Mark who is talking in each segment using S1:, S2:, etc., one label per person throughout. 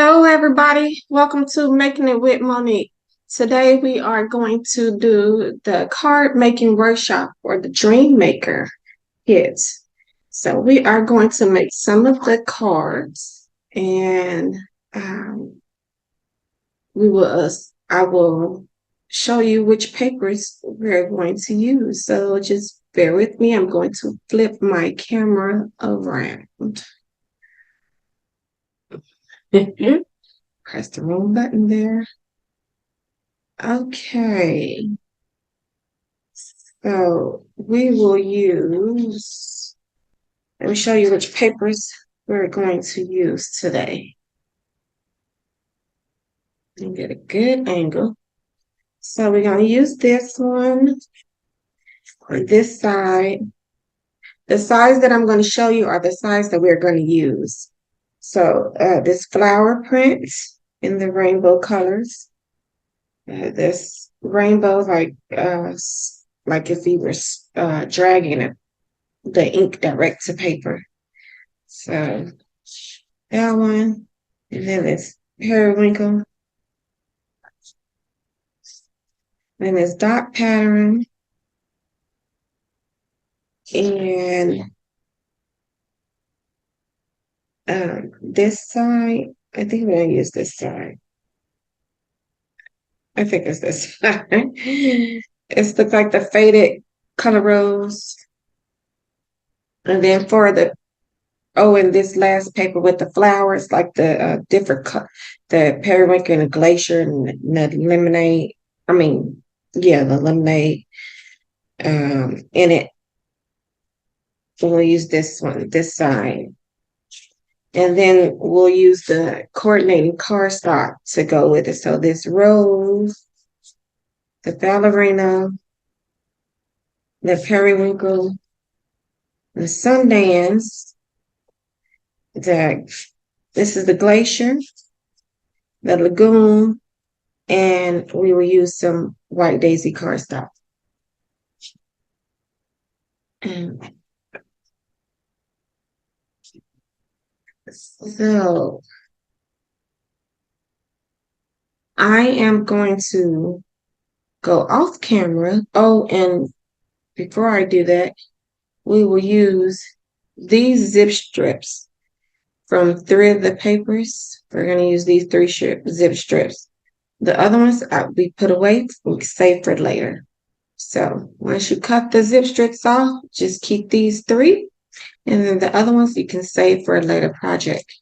S1: Hello, everybody. Welcome to Making It with Monique. Today we are going to do the card making workshop or the Dream Maker kit. So we are going to make some of the cards, and I will show you which papers we're going to use. So just bear with me. I'm going to flip my camera around. Press the wrong button there. Okay. So we will use, let me show you which papers we're going to use today. And get a good angle. So we're going to use this one on this side. The size that I'm going to show you are the size that we're going to use. So this flower print in the rainbow colors. This rainbow like if you were dragging the ink direct to paper. So that one, and then this periwinkle, then this dot pattern, and this side. I think we're gonna use this side. I think it's this side. It's looks like the faded color rose. And then for the and this last paper with the flowers, like the the periwinkle and the glacier and the lemonade. I mean, yeah, the lemonade in it. So we'll use this one, this side. And then we'll use the coordinating cardstock to go with it. So this rose, the ballerina, the periwinkle, the Sundance, this is the glacier, the lagoon, and we will use some white daisy cardstock. So I am going to go off camera. Oh, and before I do that, we will use these zip strips from three of the papers. We're going to use these three zip strips. The other ones we put away, we can save for later. So once you cut the zip strips off, just keep these three. And then the other ones you can save for a later project.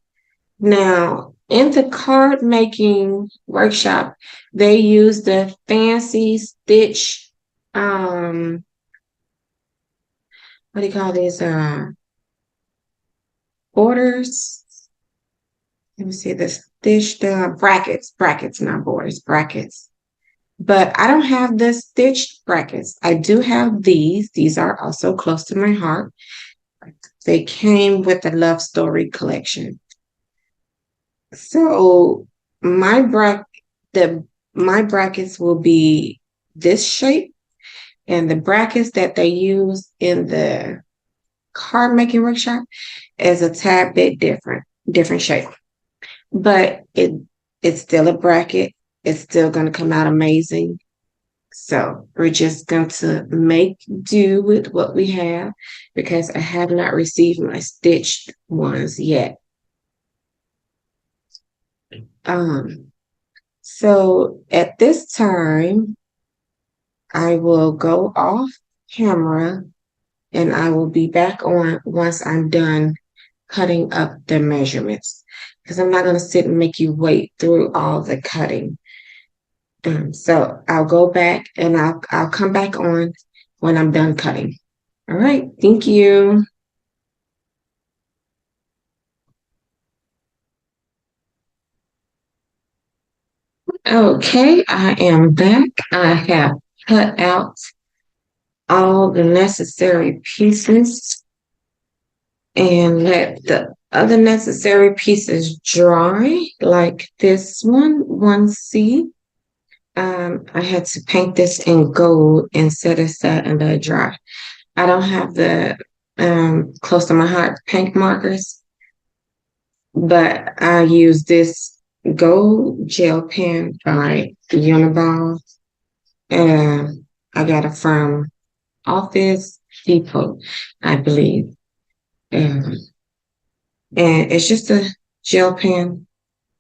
S1: Now, in the card making workshop, they use the fancy stitch, what do you call these? Borders. Let me see the stitched brackets, not borders, brackets. But I don't have the stitched brackets. I do have these. These are also close to my heart. They came with the Love Story collection. So my brackets will be this shape, and the brackets that they use in the card making workshop is a tad bit different shape. But it's still a bracket. It's still going to come out amazing. So we're just going to make do with what we have because I have not received my stitched ones yet. So at this time, I will go off camera and I will be back on once I'm done cutting up the measurements because I'm not going to sit and make you wait through all the cutting. So I'll go back and I'll come back on when I'm done cutting. All right, thank you. Okay, I am back. I have cut out all the necessary pieces and let the other necessary pieces dry, like this one, 1C. I had to paint this in gold and set it aside and let it dry. I don't have the close to my heart paint markers, but I use this gold gel pen by Uniball. I got it from Office Depot, I believe. Um, and it's just a gel pen.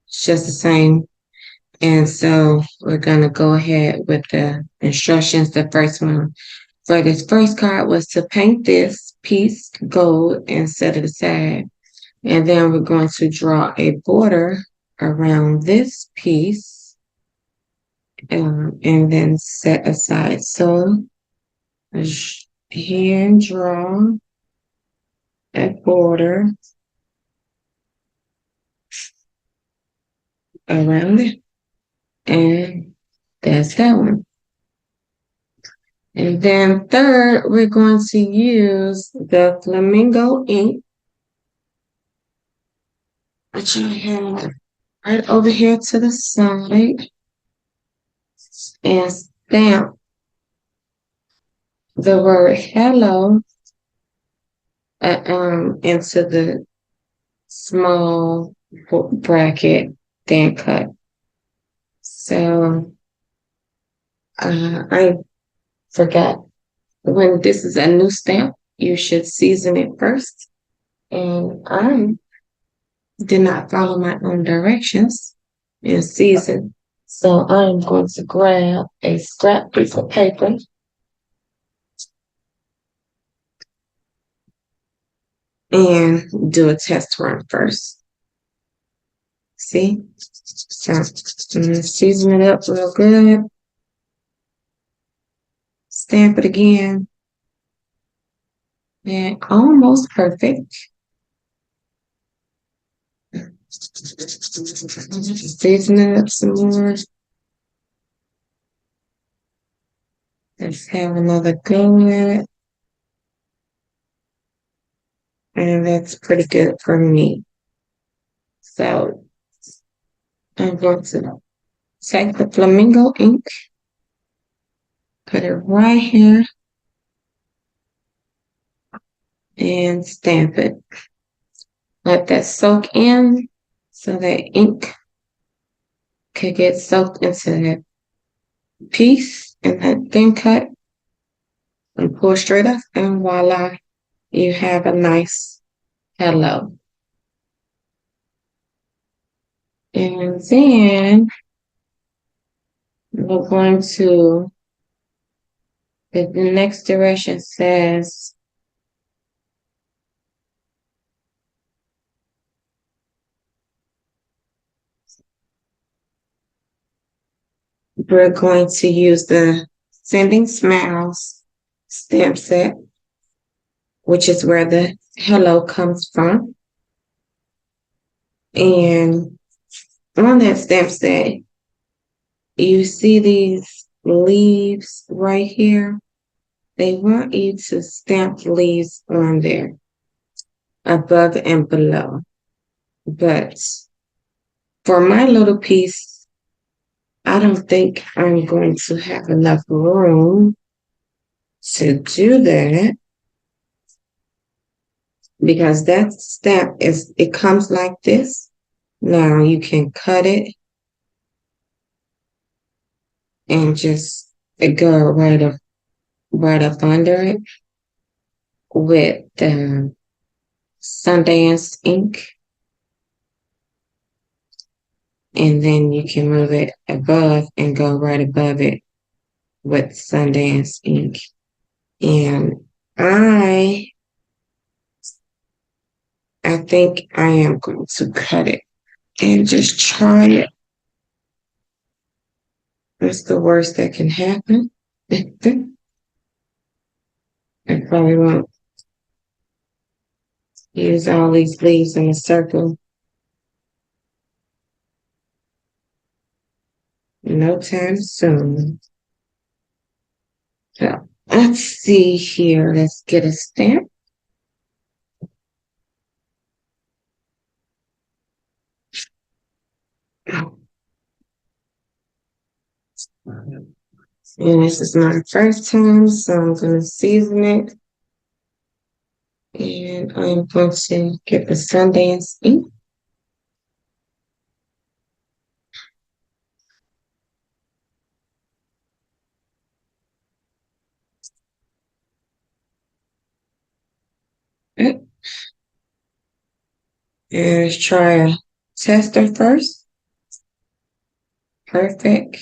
S1: It's just the same. And so we're gonna go ahead with the instructions. The first one for this first card was to paint this piece gold and set it aside. And then we're going to draw a border around this piece and then set aside. So here, draw a border around it. And that's that one. And then third, we're going to use the flamingo ink, which I have right over here to the side, and stamp the word hello into the small bracket, then cut. So I forgot, when this is a new stamp, you should season it first. And I did not follow my own directions and season. So I'm going to grab a scrap piece of paper and do a test run first. See? So I'm going to season it up real good. Stamp it again. And almost perfect. Season it up some more. Let's have another go at it. And that's pretty good for me. So I'm going to take the flamingo ink, put it right here, and stamp it. Let that soak in so that ink could get soaked into that piece and that thin cut, and pull straight up, and voila, you have a nice hello. And then we're going to, the next direction says we're going to use the Sending Smiles stamp set, which is where the hello comes from. And on that stamp set, you see these leaves right here. They want you to stamp leaves on there, above and below. But for my little piece, I don't think I'm going to have enough room to do that, because that stamp it comes like this. Now you can cut it and just go right up under it with the Sundance ink. And then you can move it above and go right above it with Sundance ink. And I think I am going to cut it and just try it. That's the worst that can happen. I probably won't use all these leaves in a circle. No time soon. So let's see here. Let's get a stamp. And this is my first time, so I'm going to season it. And I'm going to get the Sundance ink. Let's try a tester first. Perfect.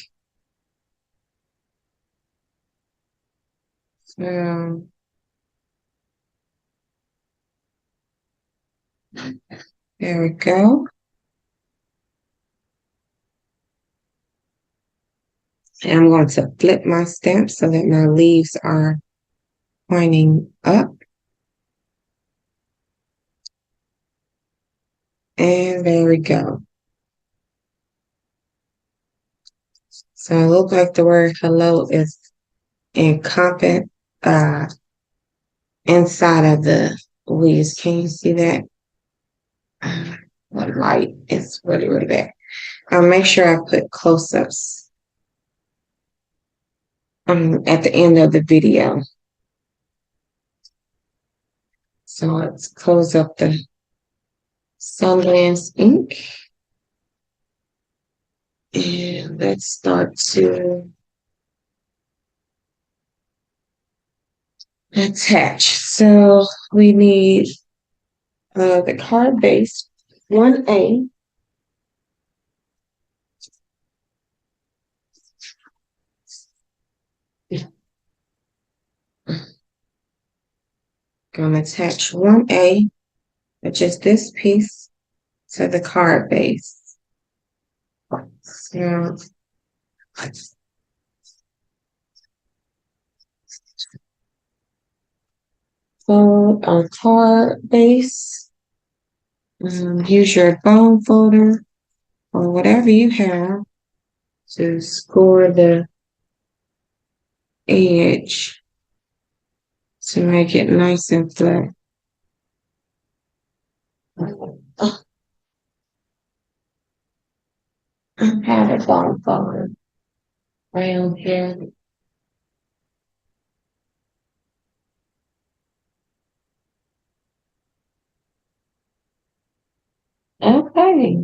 S1: So there we go. And I'm going to flip my stamp so that my leaves are pointing up. And there we go. So it looks like the word hello is encompassed inside of the leaves. Can you see that? The light is really, really bad. I'll make sure I put close-ups at the end of the video. So let's close up the Sundance ink. And let's start to attach. So we need the card base 1A. Going to attach 1A, which is this piece, to the card base. So fold our card base. Use your bone folder or whatever you have to score the edge to make it nice and flat. I have a bone folder around here. Okay.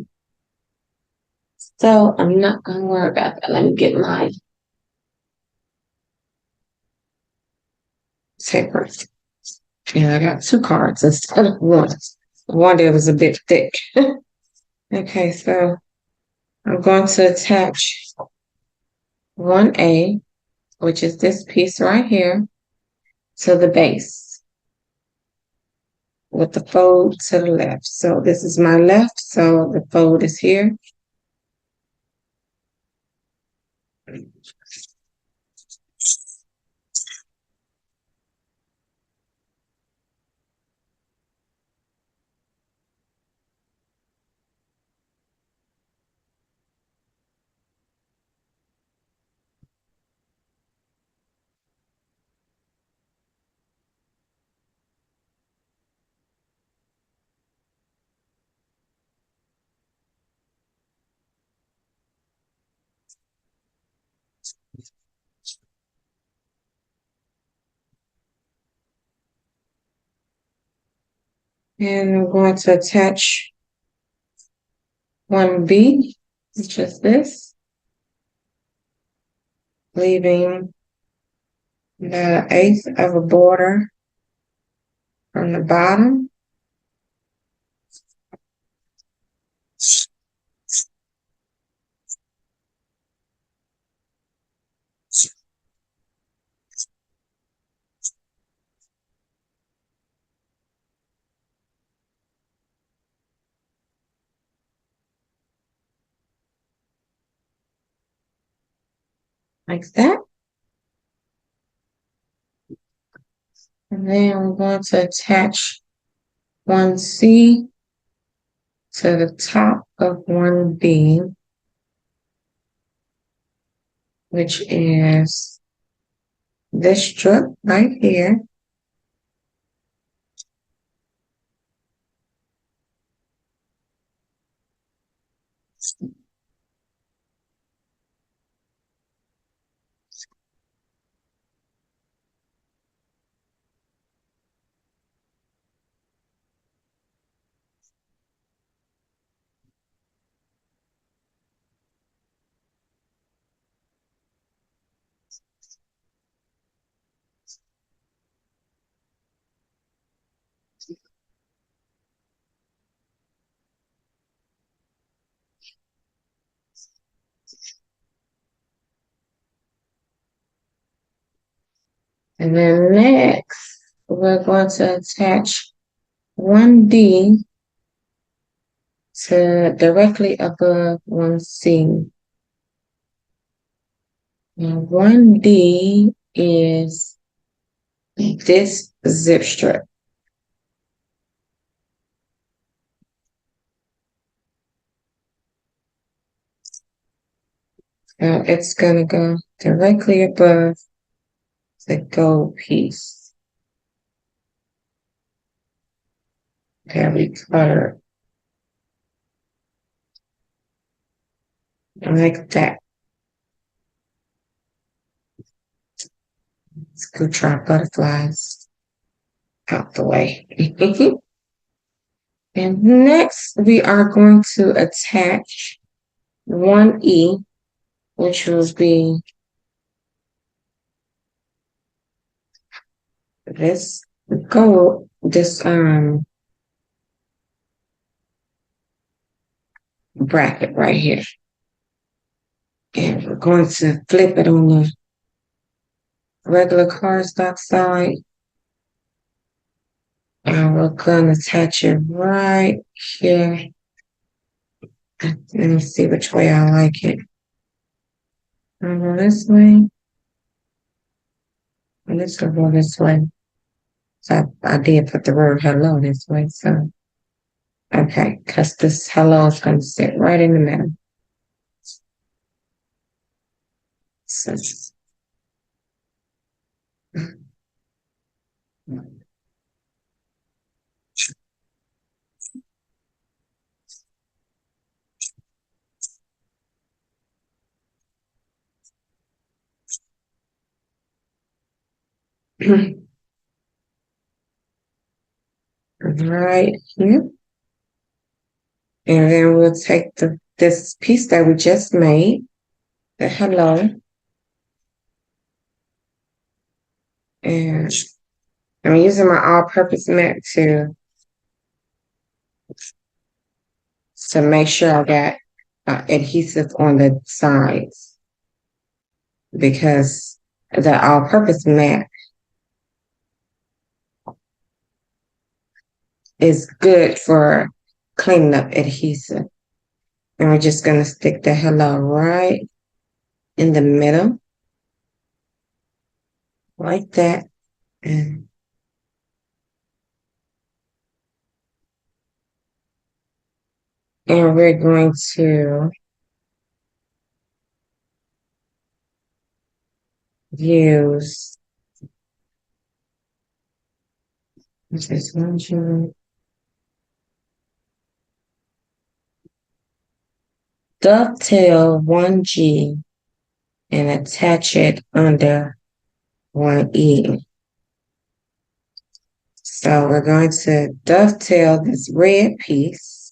S1: So I'm not going to worry about that. Let me get my paper. Yeah, I got two cards instead of one. One that was a bit thick. Okay, so I'm going to attach 1A, which is this piece right here, to the base with the fold to the left. So this is my left, so the fold is here. And I'm going to attach 1B, which is this, leaving the 1/8 of a border from the bottom. Like that. And then I'm going to attach 1C to the top of 1B, which is this strip right here. And then next, we're going to attach 1D to directly above 1C. Now 1D is this zip strip. Now it's going to go directly above the gold piece that we colored like that. Let's go try butterflies out the way. And next, we are going to attach 1E, which will be this gold, this bracket right here. And we're going to flip it on the regular cardstock side. And we're going to attach it right here. Let me see which way I like it. I'll go this way. And this will go this way. So I did put the word hello this way. So, okay, because this hello is going to sit right in the middle. So, right here. And then we'll take this piece that we just made, the hello, and I'm using my all-purpose mat to make sure I got adhesive on the sides, because the all-purpose mat is good for cleaning up adhesive. And we're just going to stick the hello right in the middle, like that. And we're going to use this one, dovetail 1G and attach it under 1E. So we're going to dovetail this red piece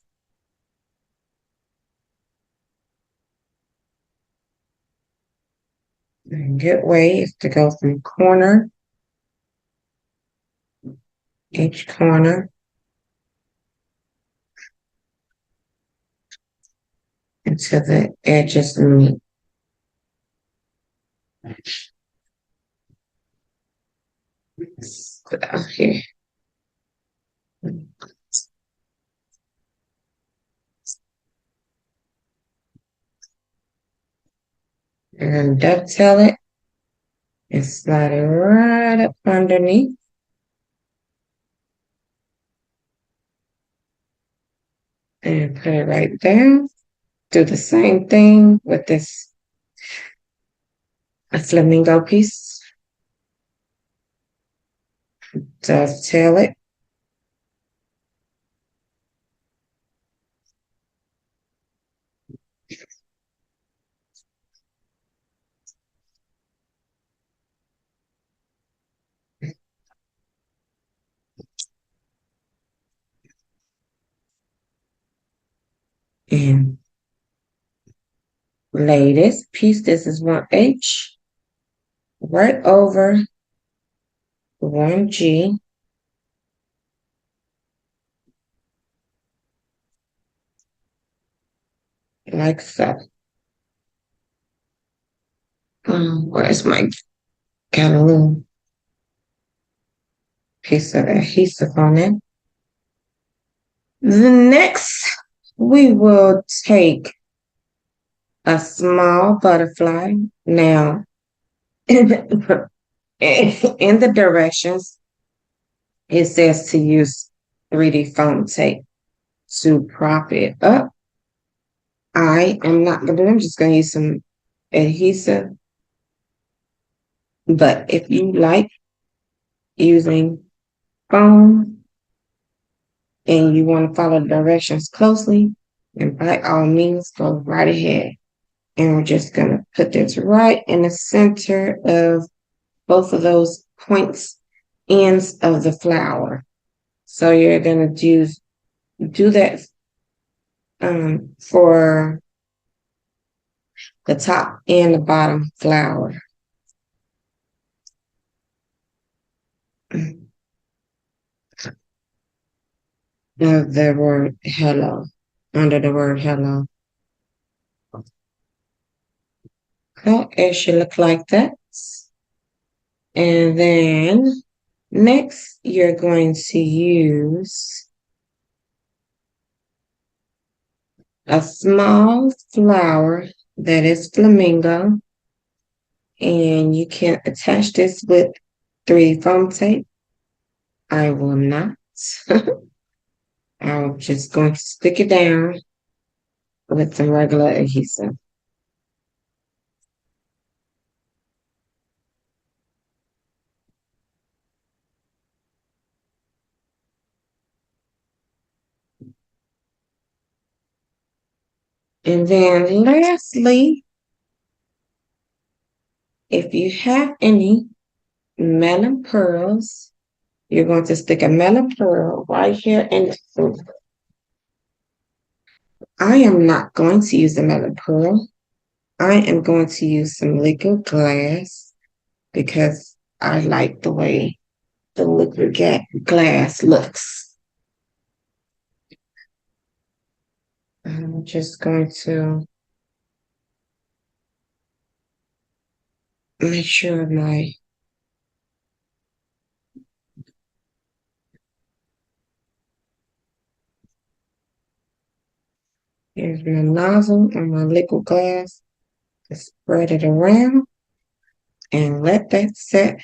S1: a good way is to go from corner, each corner, until the edges meet. Put out here. And then dovetail it and slide it right up underneath. And put it right there. Do the same thing with this flamingo piece. Dovetail it. And lay this piece, this is 1H, right over 1G. Like so. Where's my got a little piece of adhesive on it. The next, we will take a small butterfly. Now, in the directions, it says to use 3D foam tape to prop it up. I am not going to do it. I'm just going to use some adhesive. But if you like using foam and you want to follow the directions closely, then by all means, go right ahead. And we're just going to put this right in the center of both of those points, ends of the flower. So you're going to do that for the top and the bottom flower. Of the word hello, under the word hello. Okay, it should look like that. And then next, you're going to use a small flower that is flamingo. And you can attach this with 3D foam tape. I will not. I'm just going to stick it down with some regular adhesive. And then lastly, if you have any melon pearls, you're going to stick a melon pearl right here in the fruit. I am not going to use the melon pearl. I am going to use some liquid glass because I like the way the liquid glass looks. I'm just going to make sure here's my nozzle and my liquid glass. Just spread it around and let that set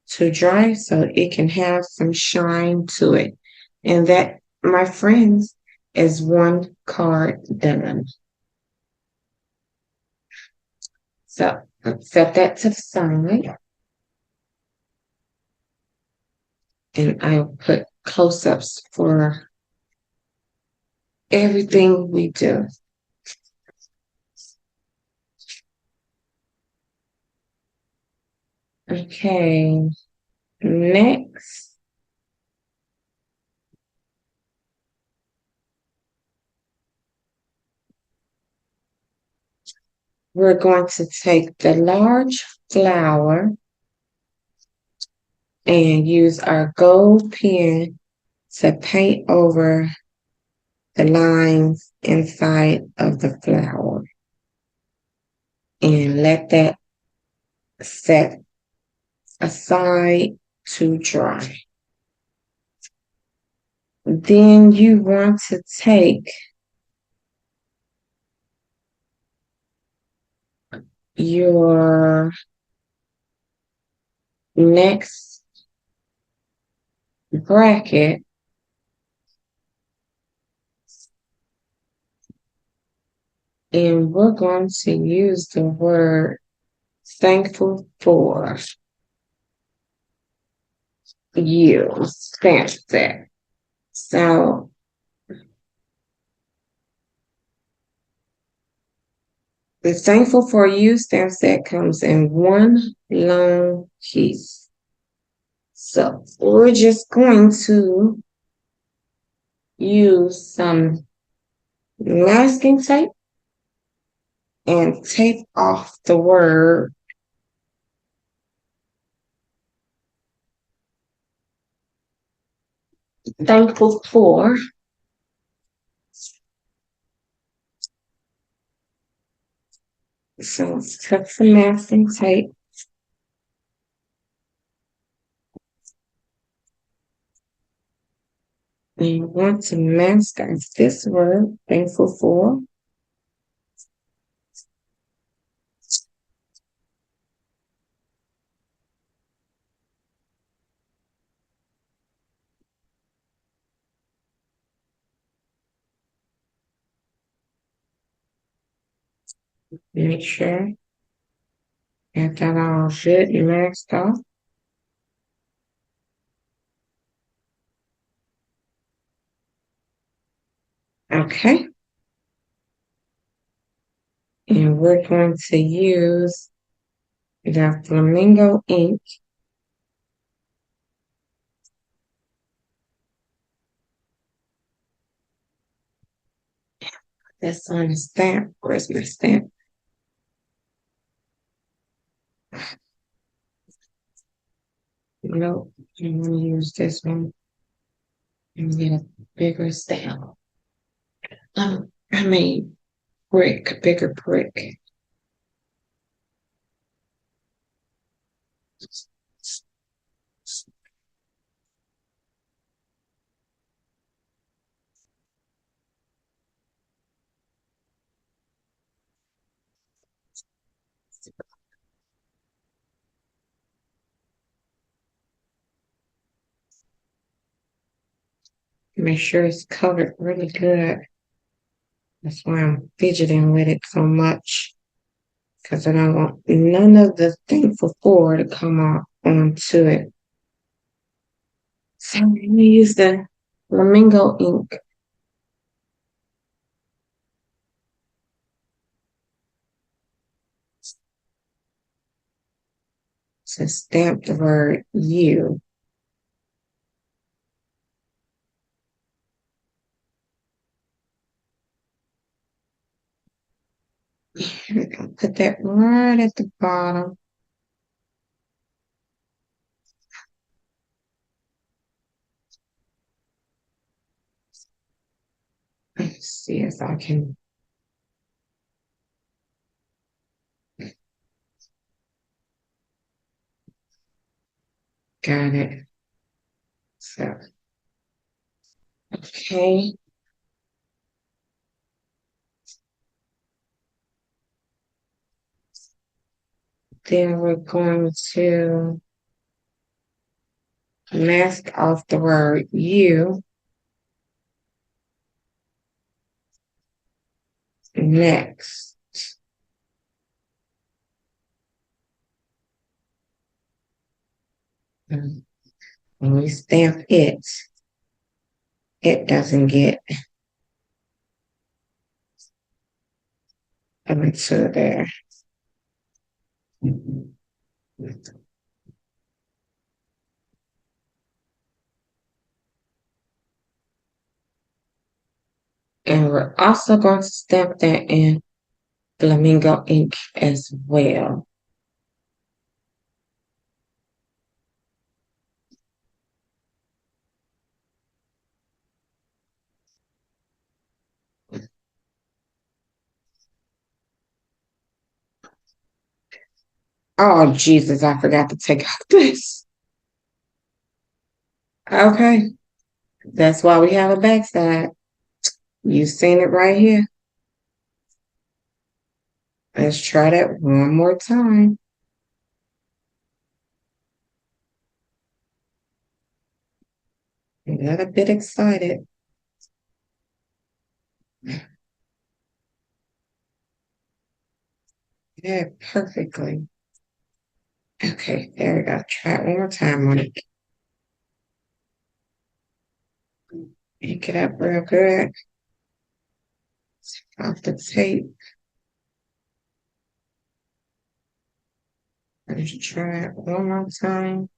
S1: to dry so it can have some shine to it. And that, my friends, is one card done. So set that to the side. And I'll put close-ups for everything we do. Okay, next. We're going to take the large flower and use our gold pen to paint over the lines inside of the flower. And let that set aside to dry. Then you want to take your next bracket and we're going to use the word thankful for you. Stamp that. So the thankful for you stamp set comes in one long piece. So we're just going to use some masking tape and tape off the word thankful for. So let's cut some masking tape. You want to mask out this word, thankful for. Make sure that that all good and maxed off. Okay. And we're going to use the flamingo ink. That's on the stamp. Where's my stamp? Nope. I'm going to use this one and get a bigger stamp. I mean, bigger brick. Make sure it's covered really good. That's why I'm fidgeting with it so much. Because I don't want none of the thankful for to come off onto it. So I'm going to use the flamingo ink to stamp the word you. We're going to put that right at the bottom. Let's see if I can. Got it. So, okay. Then we're going to mask off the word you next. When we stamp it, it doesn't get into there. And we're also going to stamp that in flamingo ink as well. Oh, Jesus, I forgot to take out this. Okay, that's why we have a backside. You've seen it right here. Let's try that one more time. I got a bit excited. Yeah, perfectly. Okay, there we go. Try it one more time, Monique. Pick it up real good. Off the tape. Let's try it one more time.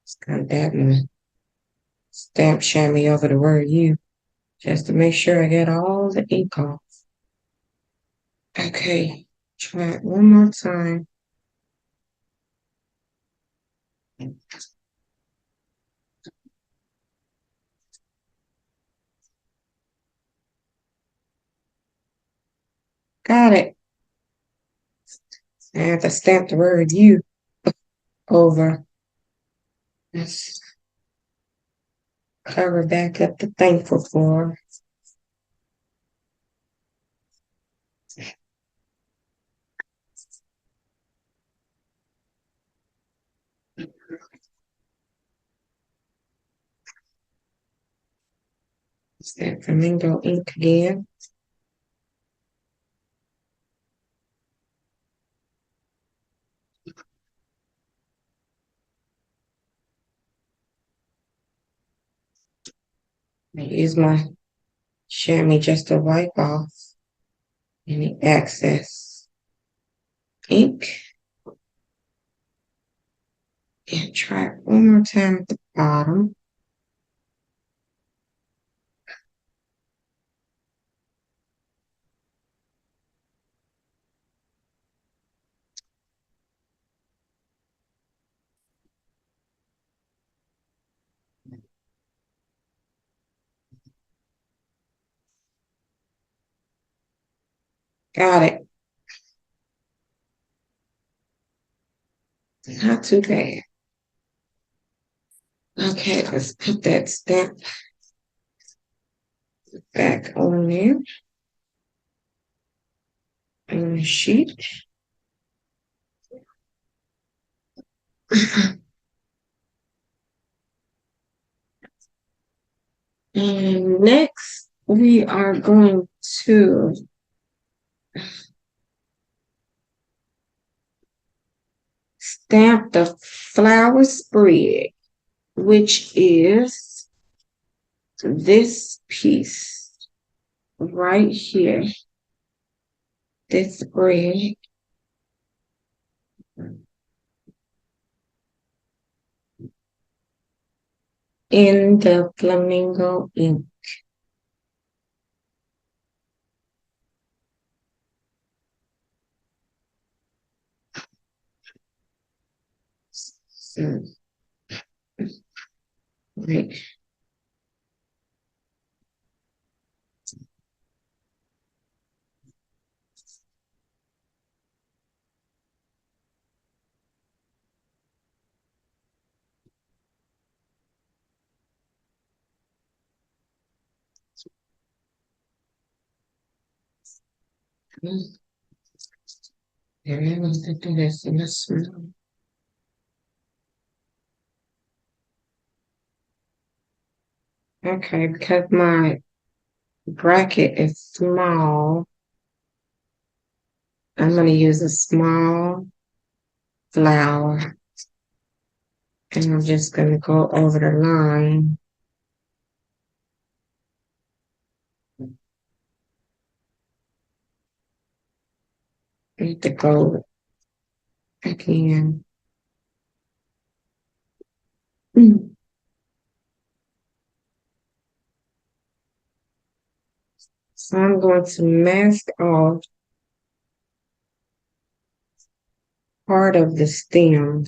S1: It's gonna dab my stamp chamois over the word you, just to make sure I get all the ink off. Okay, try it one more time. Got it. I have to stamp the word you over. Let's cover back up the thankful for. It's that flamingo ink again. I use my chamois just to wipe off any excess ink. And try it one more time at the bottom. Got it. Not too bad. Okay, let's put that stamp back on there on the sheet. And next, we are going to stamp the flower spread, which is this piece right here. This spread. In the flamingo ink. So, right. There I was to do this in the small. Okay, because my bracket is small, I'm going to use a small flower. And I'm just going to go over the line. Need to go again. So I'm going to mask off part of the stem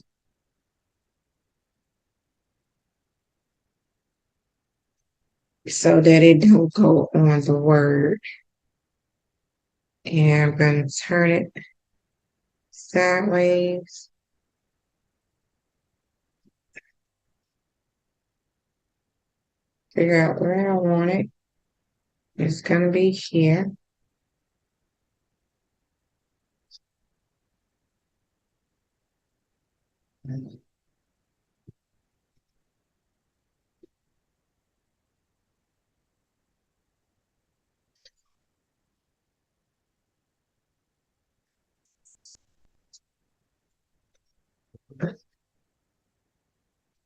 S1: so that it don't go on the word. And I'm going to turn it sideways. Figure out where I want it. It's going to be here.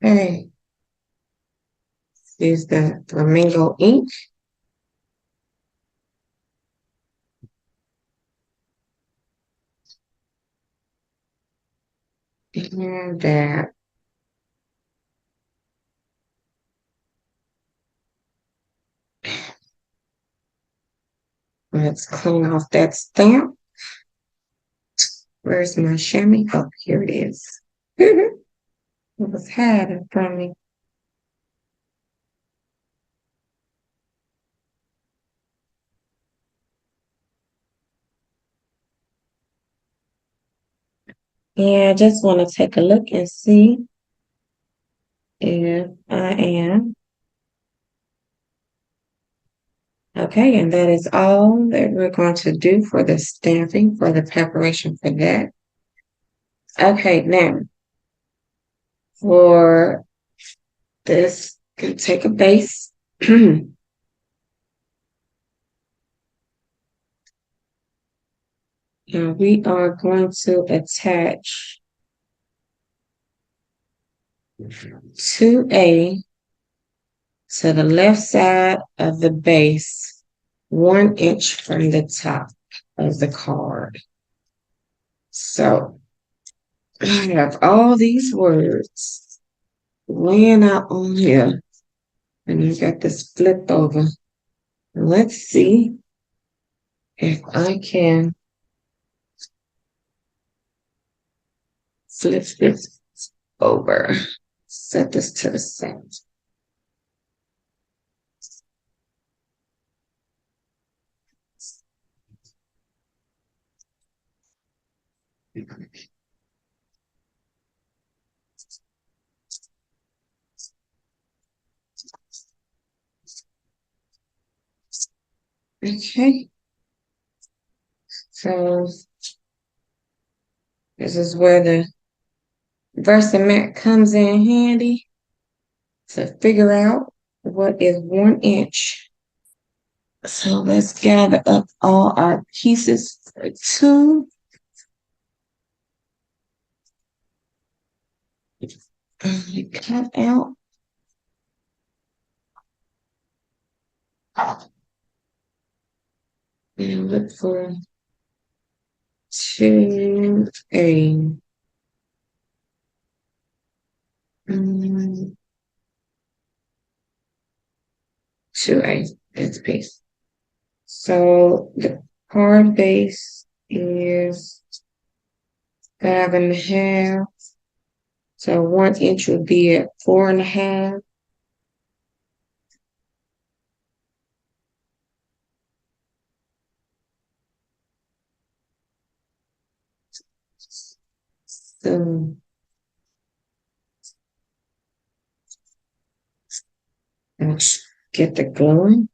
S1: Hey, this is the flamingo ink. And that. Let's clean off that stamp. Where's my chamois? Oh, here it is. It was hiding from me. And I just want to take a look and see if I am. Okay, and that is all that we're going to do for the stamping, for the preparation for that. Okay, now for this, take a base. And we are going to attach 2A to the left side of the base, 1 inch from the top of the card. So I have all these words laying out on here, and you got this flip over. Let's see if I can flip this over. Set this to the side. Okay, so this is where the Versamat comes in handy to figure out what is 1 inch. So let's gather up all our pieces for 2. Cut out. And look for 2A. 2A, that's piece. So the card base is 5.5. So 1 inch would be at 4.5. So let's get the going.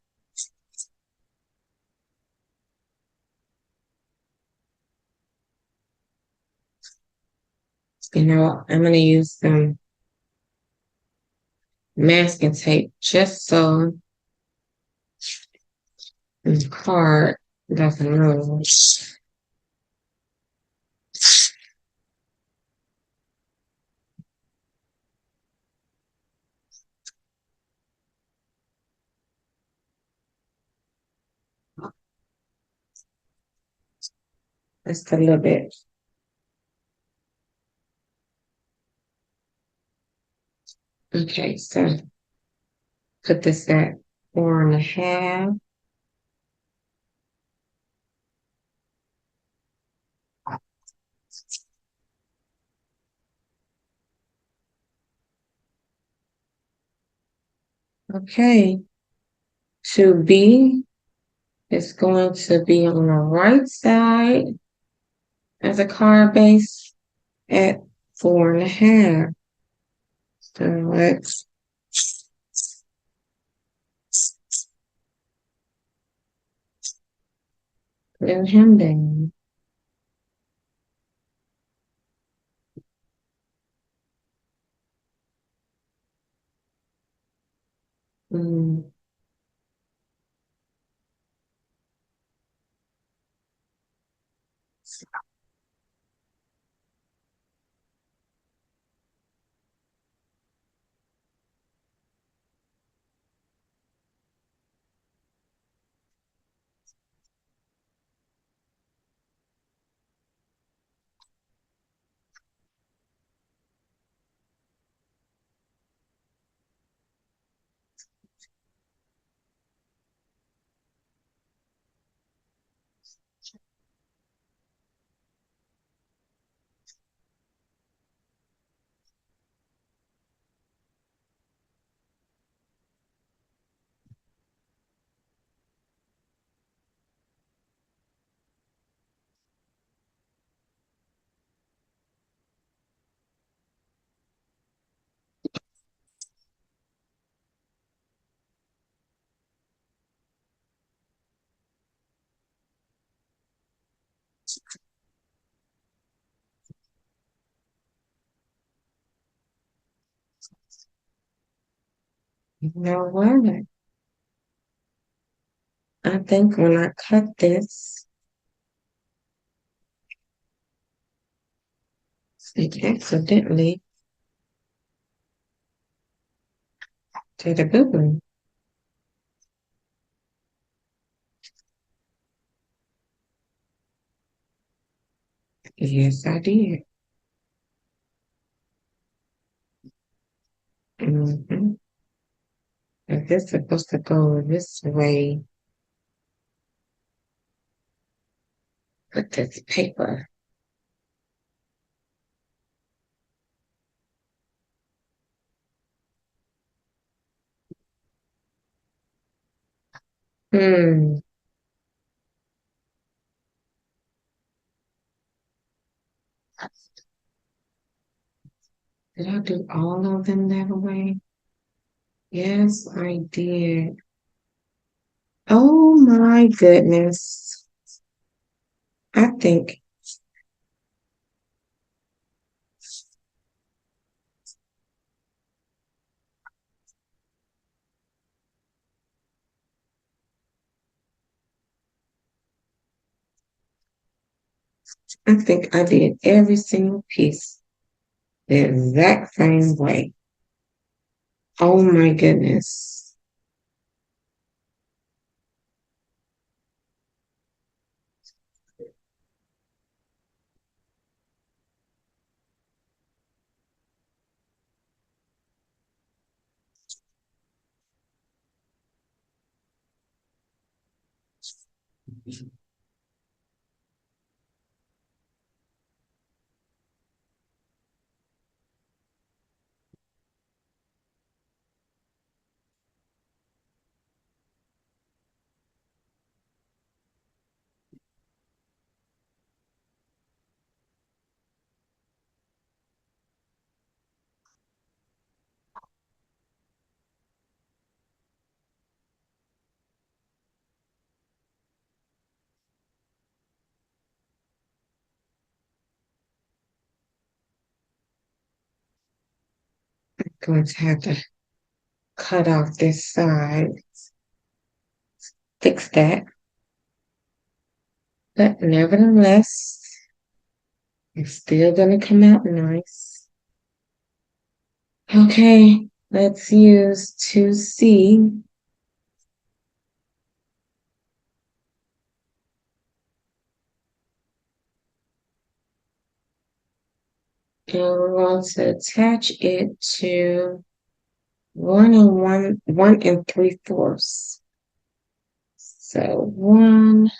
S1: You know, I'm going to use some masking tape just so the card doesn't move. Just a little bit. Okay, so put this at 4.5. Okay, 2B is going to be on the right side as a card base at 4.5. So let's put him down. Mm. You know what? I think when I cut this, it accidentally did a boo-boo. Yes, I did. Mm-hmm. If this is supposed to go this way with this paper. Hmm. Did I do all of them that way? Yes, I did. Oh my goodness. I think I did every single piece the exact same way. Oh my goodness. I'm going to have to cut off this side, fix that. But nevertheless, it's still going to come out nice. Okay, let's use 2C. And we're going to attach it to 1 3/4. So 1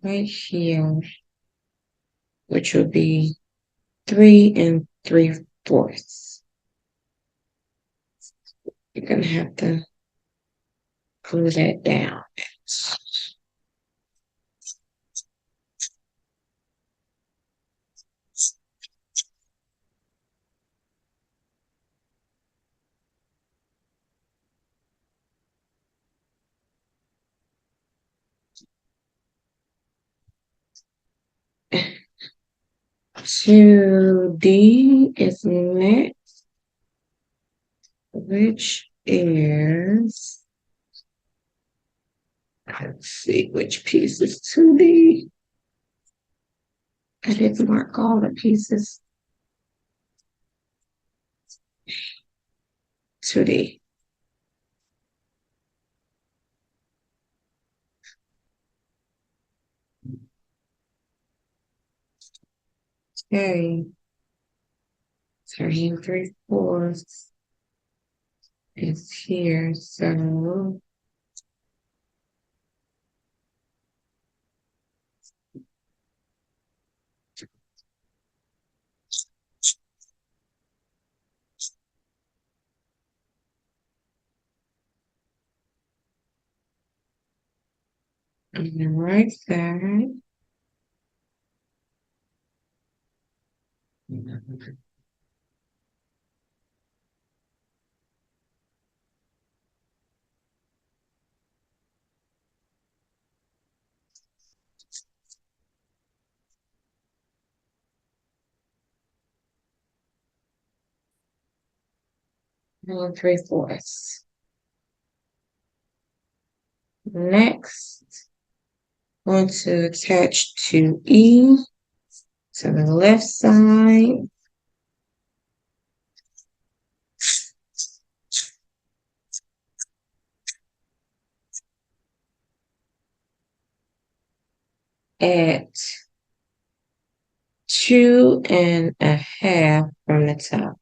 S1: right here, which would be 3 3/4. You're gonna have to glue that down. To D is next, which is, let's see which piece is 2D. I didn't mark all the pieces. 2D. Okay. 3 3/4 is here, so on the right side, and 3/4. Next, going to attach to E to the left side. At 2.5 from the top.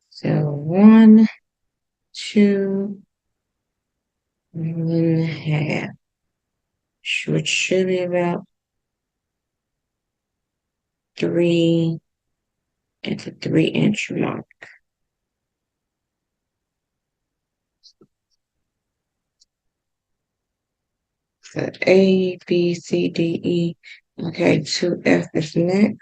S1: So 1, 2.5, which should be about 3 at the 3-inch mark. So A, B, C, D, E. Okay, 2F is next.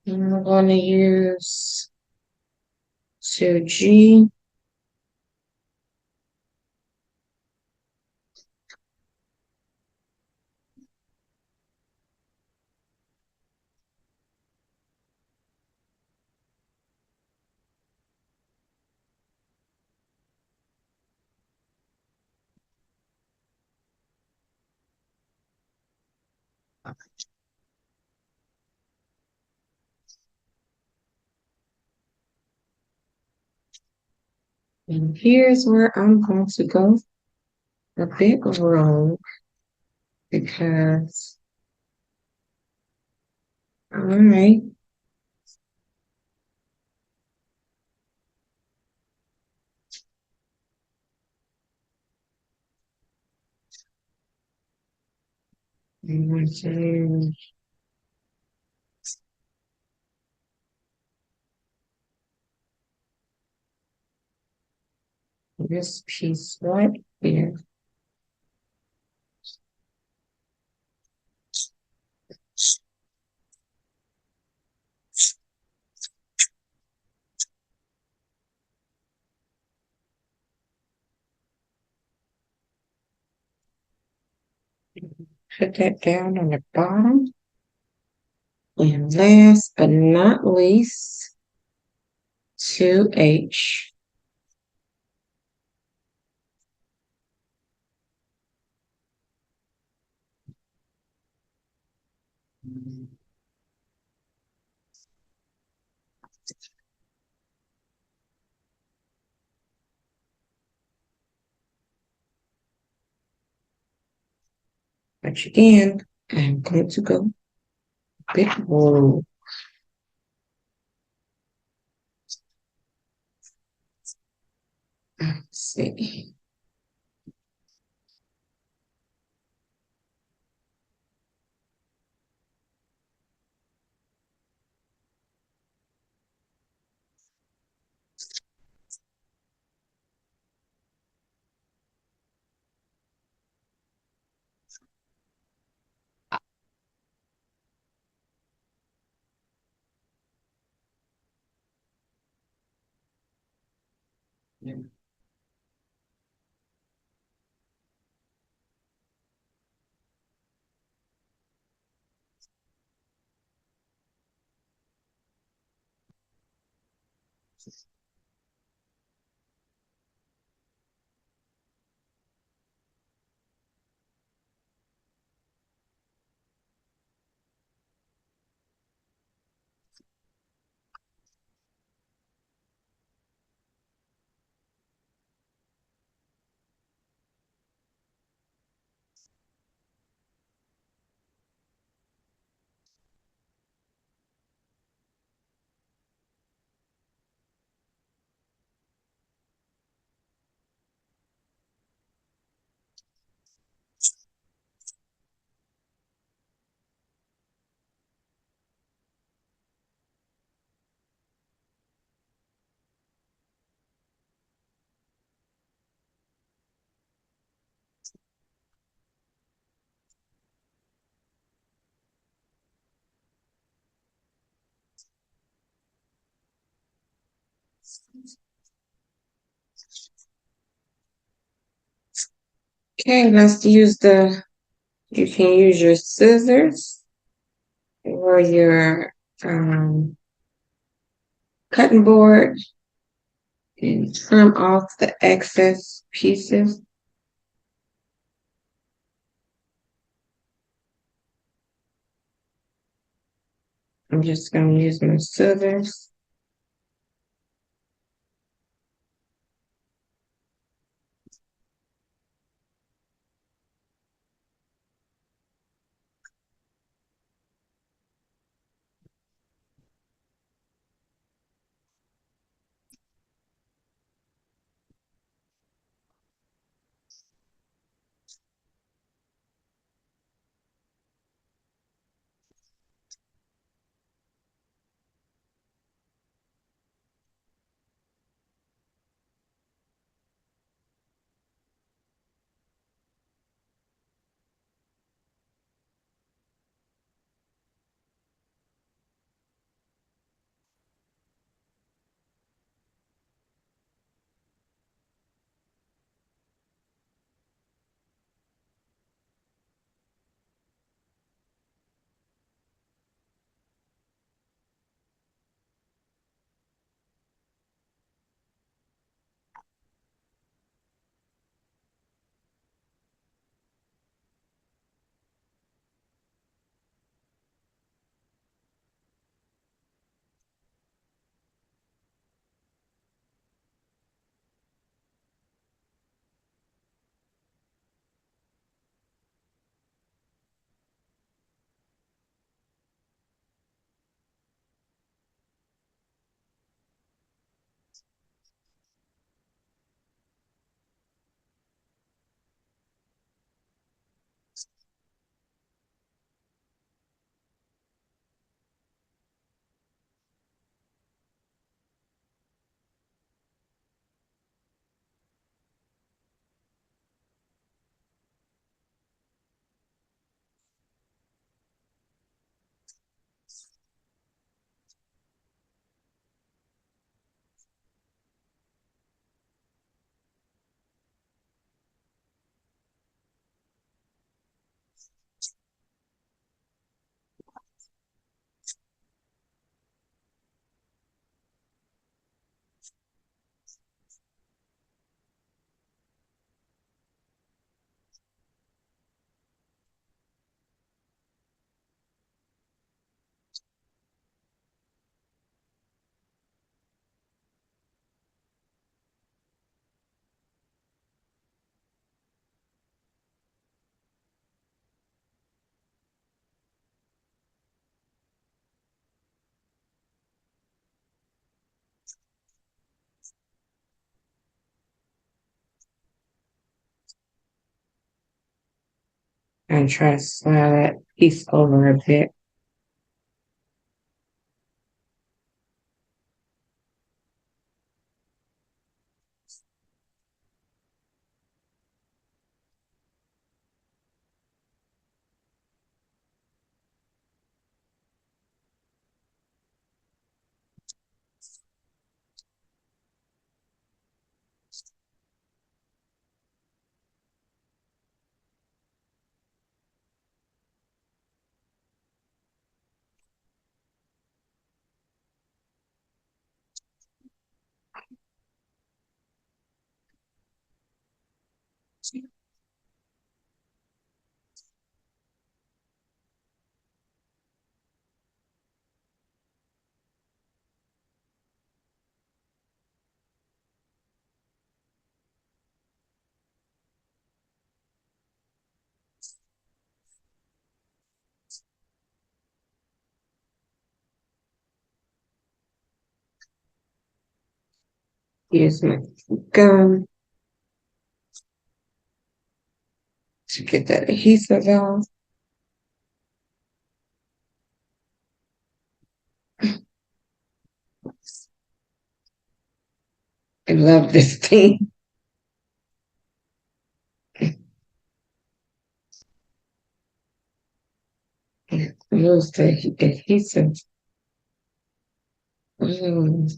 S1: And we're going to use 2G. And here's where I'm going to go a bit wrong because, all right, I'm going to this piece right here. Put that down on the bottom. And last but not least, 2H. Which again, I'm going to go a bit wrong. Let's see. Okay, you can use your scissors or your cutting board and trim off the excess pieces. I'm just going to use my scissors. And try to slide that piece over a bit. Use my gum to get that adhesive off. I love this thing. Lose the adhesive. Mm.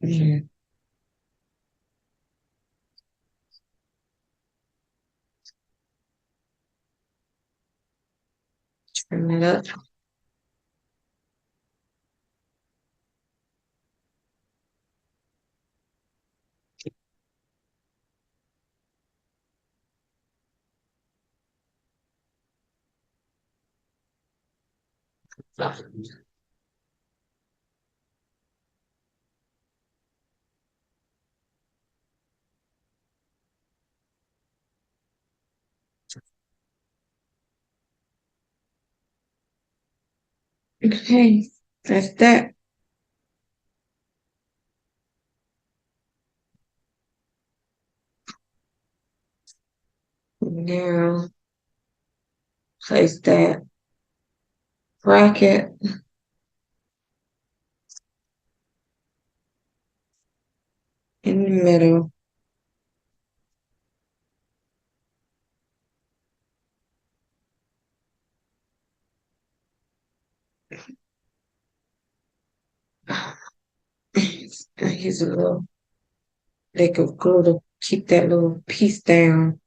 S1: Mm. Trim it up. Okay, that's that. Now, place that bracket in the middle. I use a little lick of glue to keep that little piece down.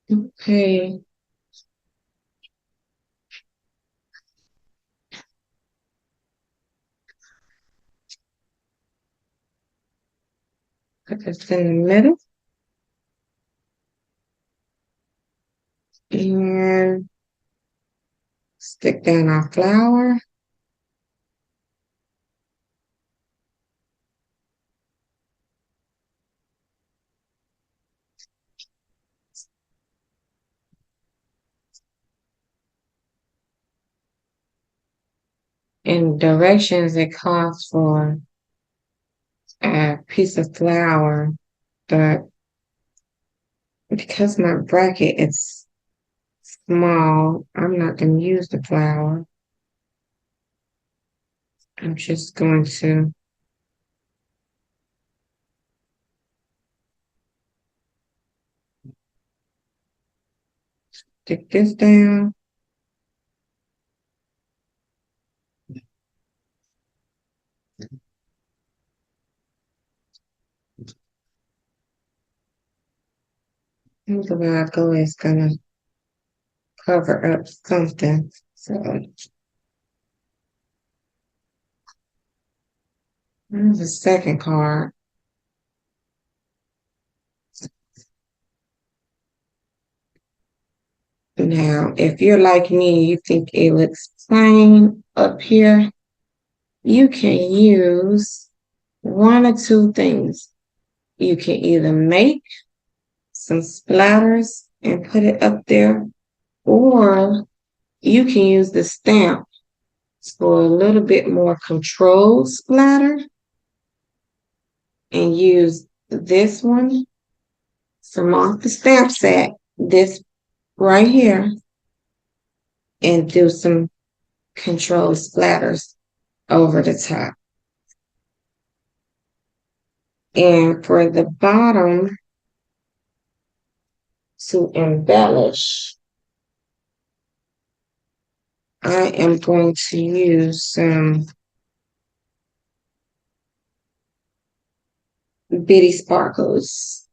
S1: Okay. Put this in the middle. And stick down our flour. In directions, it calls for a piece of flour, but because my bracket is small, I'm not going to use the flour. I'm just going to stick this down. And the way I go is going to cover up something. So here's the second card. Now, if you're like me, you think it looks plain up here, you can use one or two things. You can either make some splatters and put it up there, or you can use the stamp for a little bit more controlled splatter and use this one from off the stamp set, this right here, and do some controlled splatters over the top. And for the bottom, to embellish, I am going to use some bitty sparkles.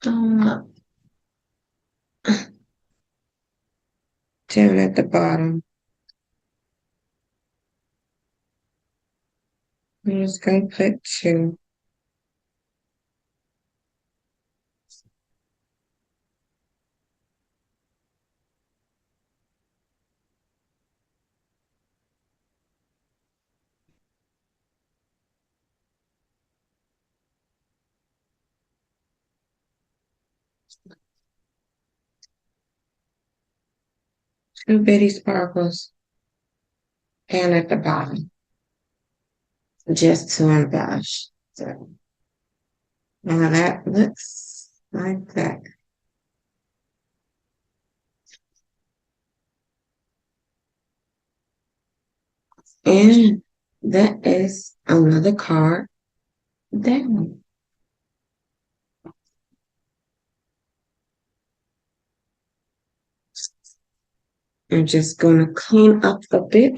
S1: Down at the bottom. I'm just going to put two. Two bitty sparkles down at the bottom, just to embellish. So now that looks like that. And that is another card down. I'm just going to clean up a bit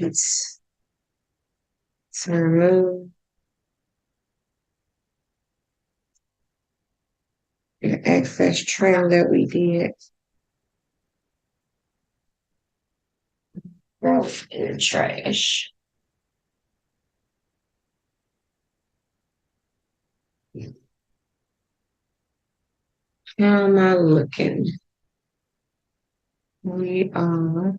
S1: to remove the excess trim that we did. Throw in the trash. How am I looking? We are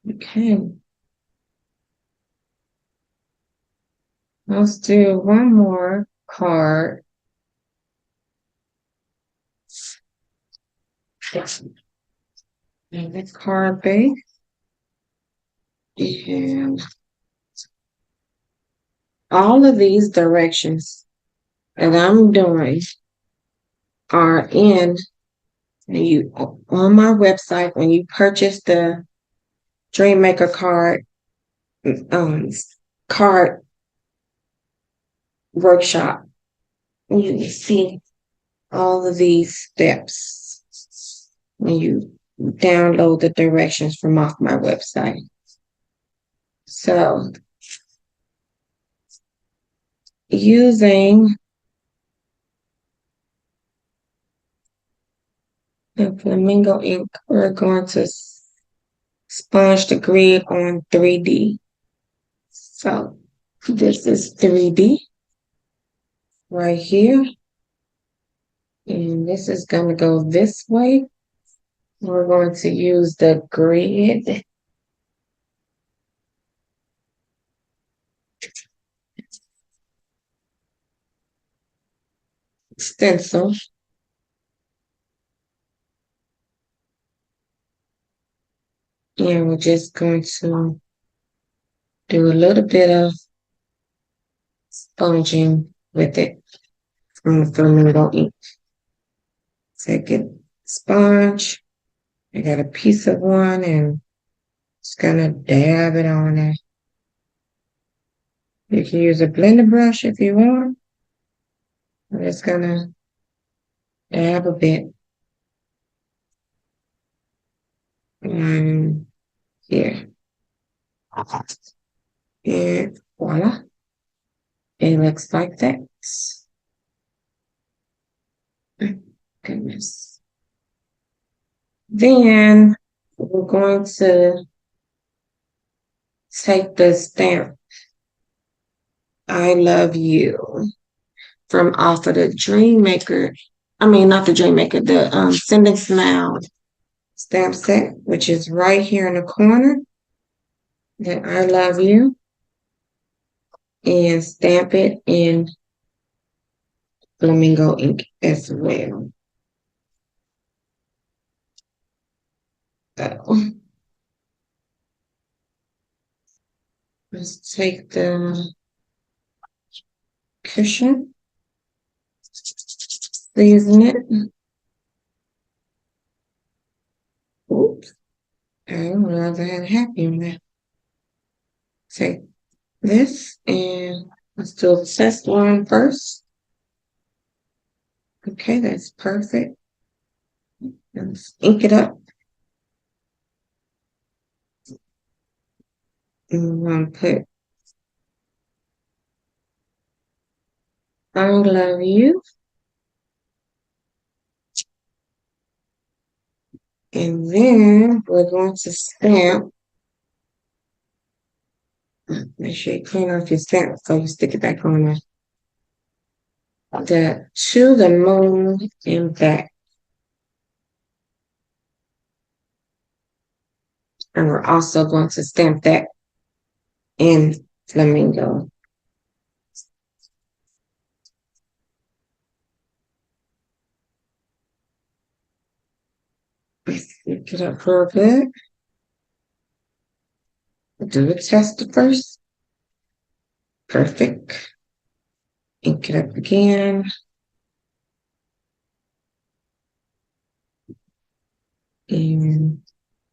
S1: okay. Let's do one more card. And the card base. And all of these directions that I'm doing are in you on my website. When you purchase the Dreammaker card workshop, you can see all of these steps when you download the directions from off my website. So using the Flamingo ink, we're going to sponge the grid on 3D. So this is 3D right here. And this is going to go this way. We're going to use the grid stencil. And we're just going to do a little bit of sponging with it from the Flamingo ink. Take it, sponge. I got a piece of one and just gonna dab it on there. You can use a blender brush if you want. I'm just gonna dab a bit. And here. And voila. It looks like that. Goodness. Then we're going to take the stamp I Love You from off of the Dreammaker. I mean, not the Dreammaker, the Sending Smile stamp set, which is right here in the corner. That I Love You. And stamp it in Flamingo ink as well. So let's take the cushion, season it. Oops, I didn't realize I had a happy in there. Take this and let's do a test one first. Okay, that's perfect. Let's ink it up. And we're going to put I Love You. And then we're going to stamp. Make sure you clean off your stamp so you stick it back on there. The To the Moon and Back. And we're also going to stamp that in Flamingo. Let's stick it up real good. Do the tester first. Perfect. Ink it up again. And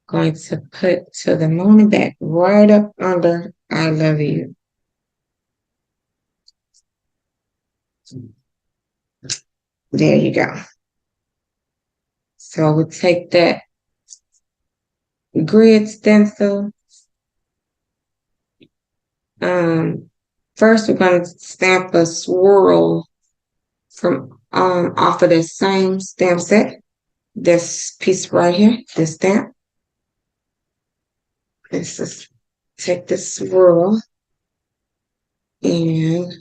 S1: going to put to the moon and back right up under I love you. There you go. So we'll take that grid stencil. First, we're going to stamp a swirl from off of the same stamp set. This piece right here, this stamp. Let's just take this swirl, and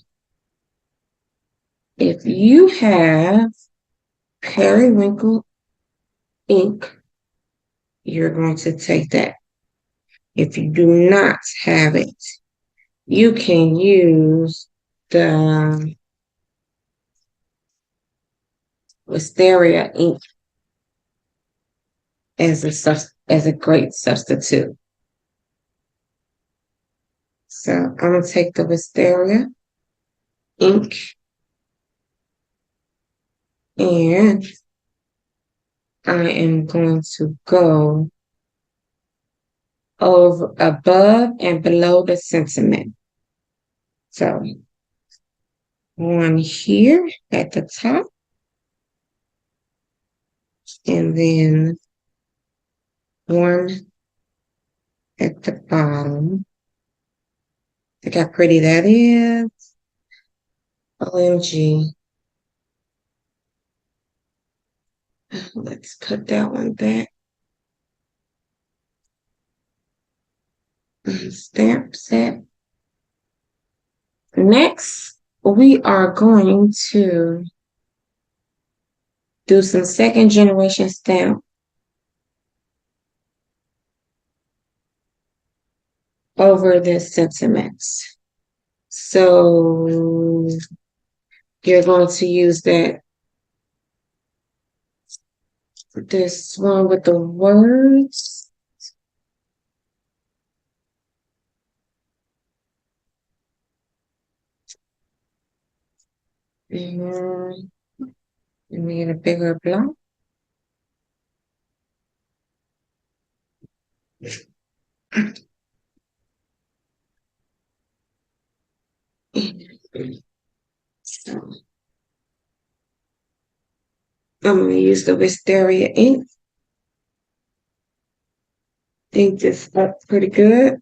S1: if you have periwinkle ink, you're going to take that. If you do not have it, you can use the wisteria ink as a great substitute. So I'm going to take the wisteria ink, and I am going to go over above and below the sentiment. So one here at the top, and then one at the bottom. Look how pretty that is. OMG. Let's put that one back. Stamp set. Next, we are going to do some second generation stamp over the sentiments. So you're going to use this one with the words. And let me get a bigger block. So I'm going to use the wisteria ink. I think this looks pretty good.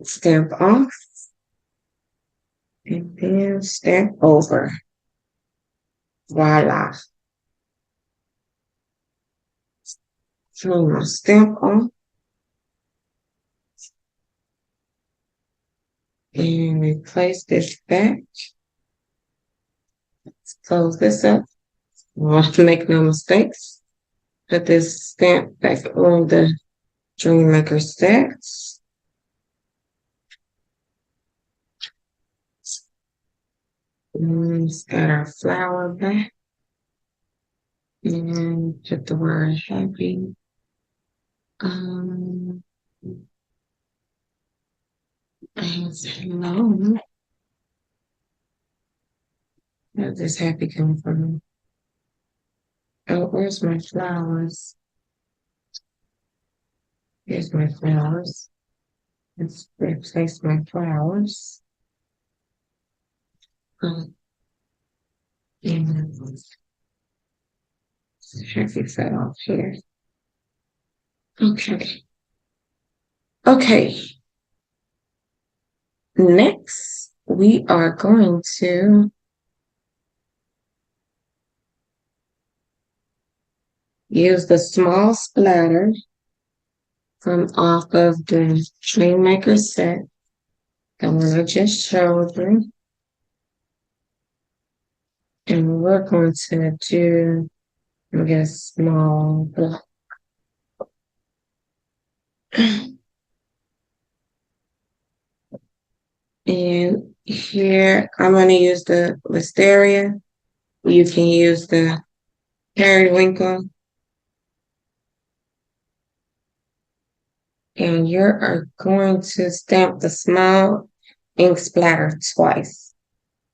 S1: Stamp off, and then stamp over. Voila. So I'm going to stamp on and replace this back. Let's close this up. I want to make no mistakes. Put this stamp back on the Dreammaker sets. Let's add our flower back. And put the word happy. And hello. Where's this happy come from? Oh, where's my flowers? Here's my flowers. Let's replace my flowers. And happy fell off here. Okay. Okay. Next, we are going to use the small splatter from off of the Dreammaker set that I just showed you. And we're going to do, let me get a small block. And here, I'm going to use the wisteria. You can use the periwinkle. And you are going to stamp the small ink splatter twice.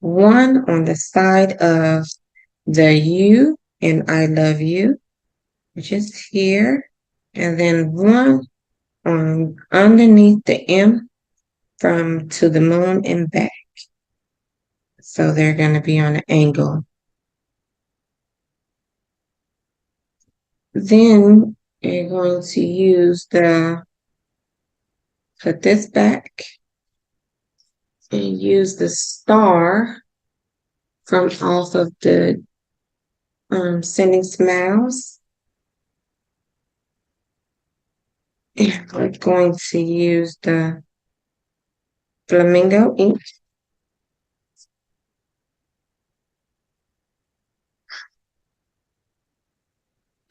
S1: One on the side of the U in I love you, which is here, and then one on underneath the M from to the moon and back. So they're going to be on an angle. Then you're going to use put this back and use the star from off of the Sending Smiles. And we're going to use the flamingo ink.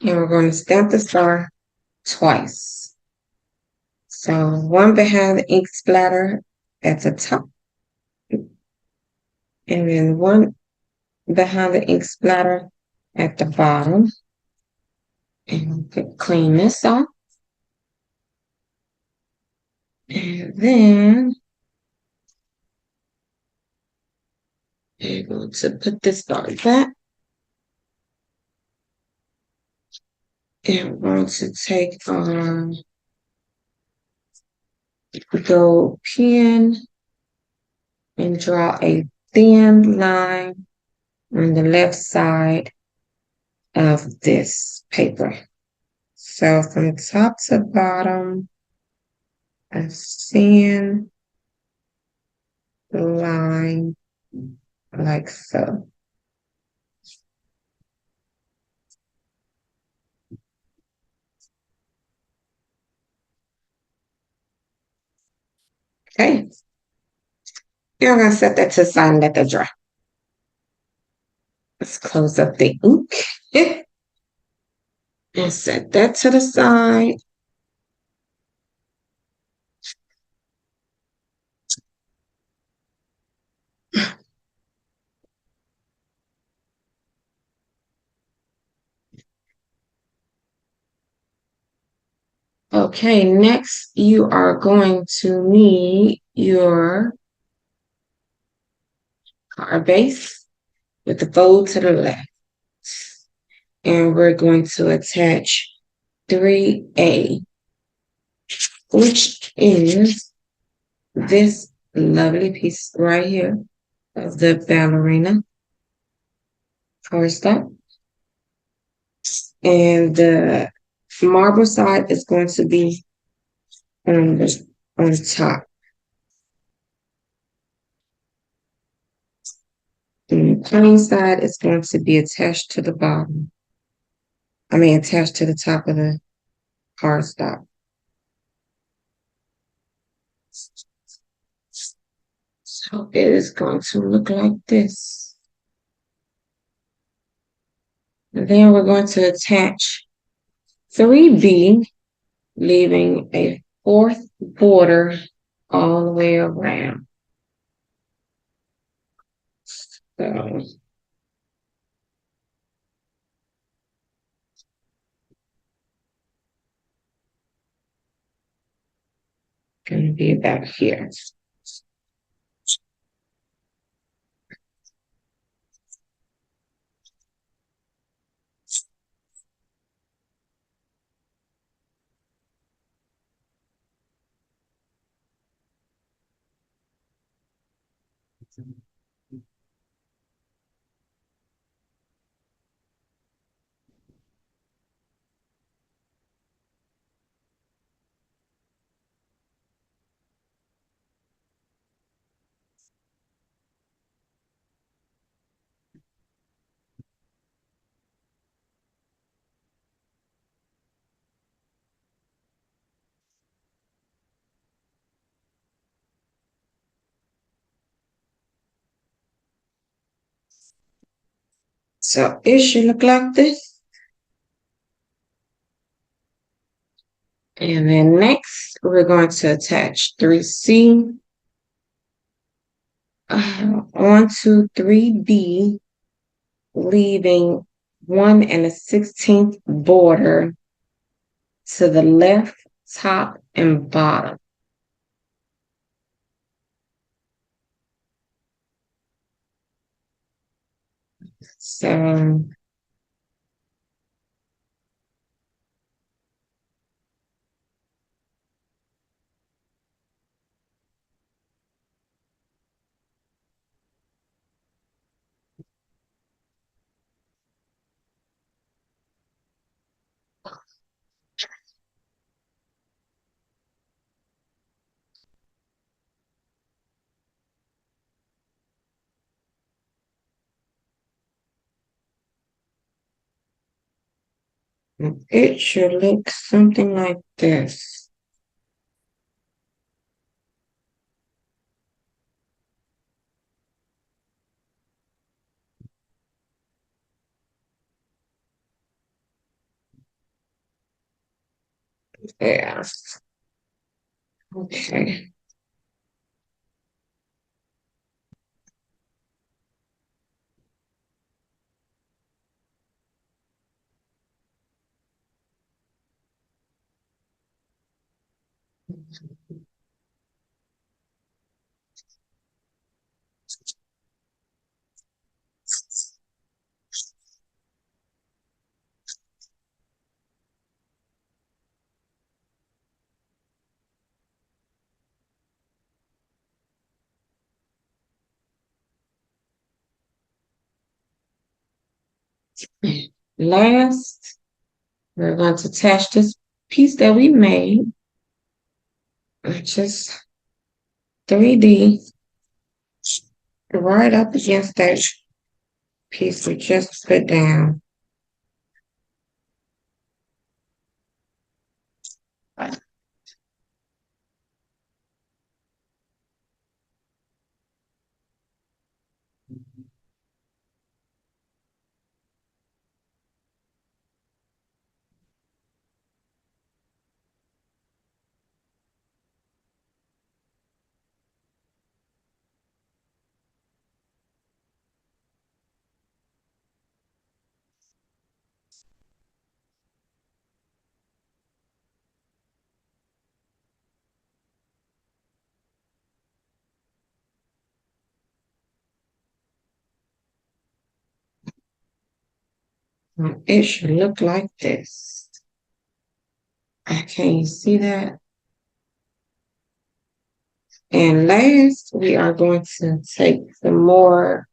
S1: And we're going to stamp the star twice. So one behind the ink splatter at the top. And then one behind the ink splatter at the bottom. And clean this off. And then you're going to put this star back. And we're going to take our gold pen and draw a thin line on the left side of this paper. So from top to bottom, a thin line like so. Okay. You're going to set that to the side and let that dry. Let's close up the ink. And set that to the side. Okay, next you are going to need your card base with the fold to the left. And we're going to attach 3A, which is this lovely piece right here of the ballerina cardstock. And the marble side is going to be on top. And the plain side is going to be attached to the bottom. Attached to the top of the cardstock. So it is going to look like this. And then we're going to attach 3B, leaving a fourth border all the way around. So going to be about here. So it should look like this. And then next, we're going to attach 3C onto 3B, leaving 1 1/16 border to the left top and bottom. So it should look something like this. Yeah. Okay. Last, we're going to attach this piece that we made, just 3D, right up against that piece we just put down. It should look like this. Can you see that? And last, we are going to take some more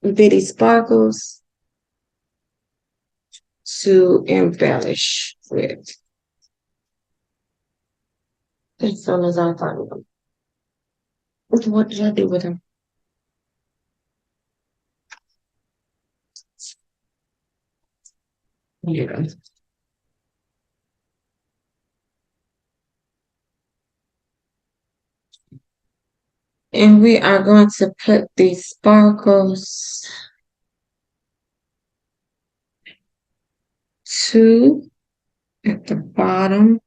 S1: bitty sparkles to embellish with. As soon as I thought of them. What did I do with them? Yeah. And we are going to put these sparkles two at the bottom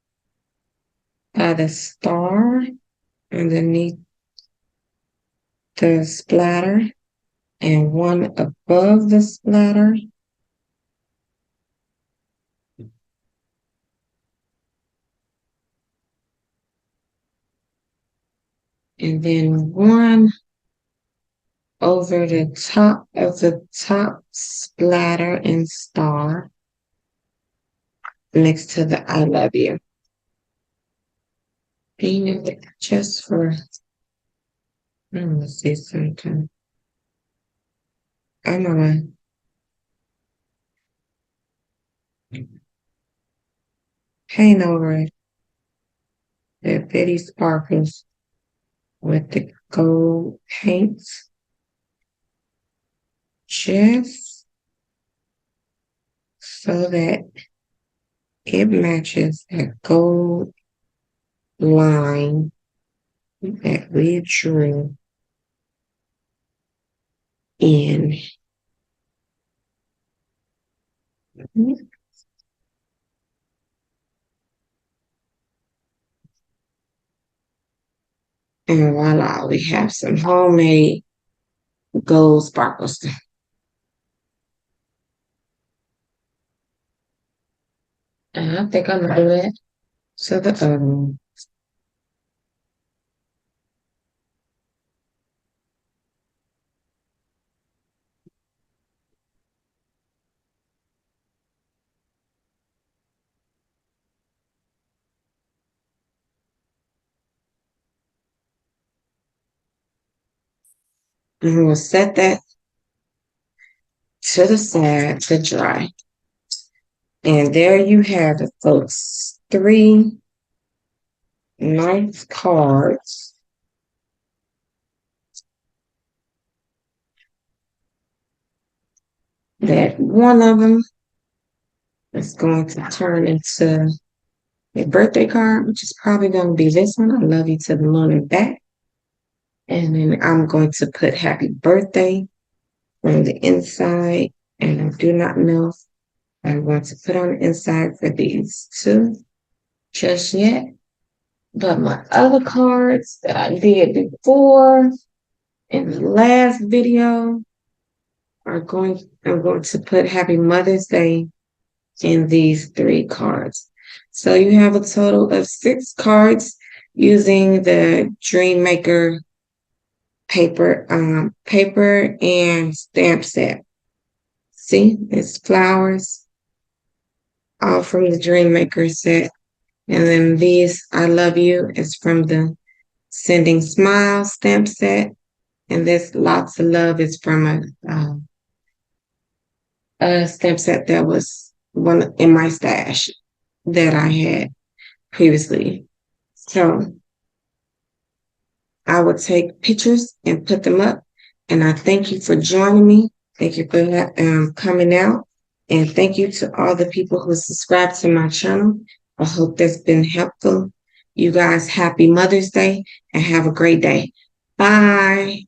S1: of the star underneath the splatter and one above the splatter. And then one over the top of the top splatter and star next to the I love you. Just for, I'm gonna see something. I'm gonna paint over it the bitty sparkles with the gold paint. Just so that it matches that gold line that we drew in. And voila, we have some homemade gold sparkles. And I think I'm gonna do that. So the other one. And we'll set that to the side to dry. And there you have it, folks. 3 nice cards. That one of them is going to turn into a birthday card, which is probably going to be this one. I love you to the moon and back. And then I'm going to put happy birthday on the inside. And I do not know if I'm going to put on the inside for these two just yet. But my other cards that I did before in the last video I'm going to put happy Mother's Day in these 3 cards. So you have a total of 6 cards using the Dream Maker paper and stamp set. See, it's flowers, all from the Dream Maker set. And then these, I Love You, is from the Sending Smiles stamp set. And this Lots of Love is from a stamp set that was one in my stash that I had previously. So I would take pictures and put them up. And I thank you for joining me. Thank you for coming out. And thank you to all the people who subscribed to my channel. I hope that's been helpful. You guys, happy Mother's Day and have a great day. Bye.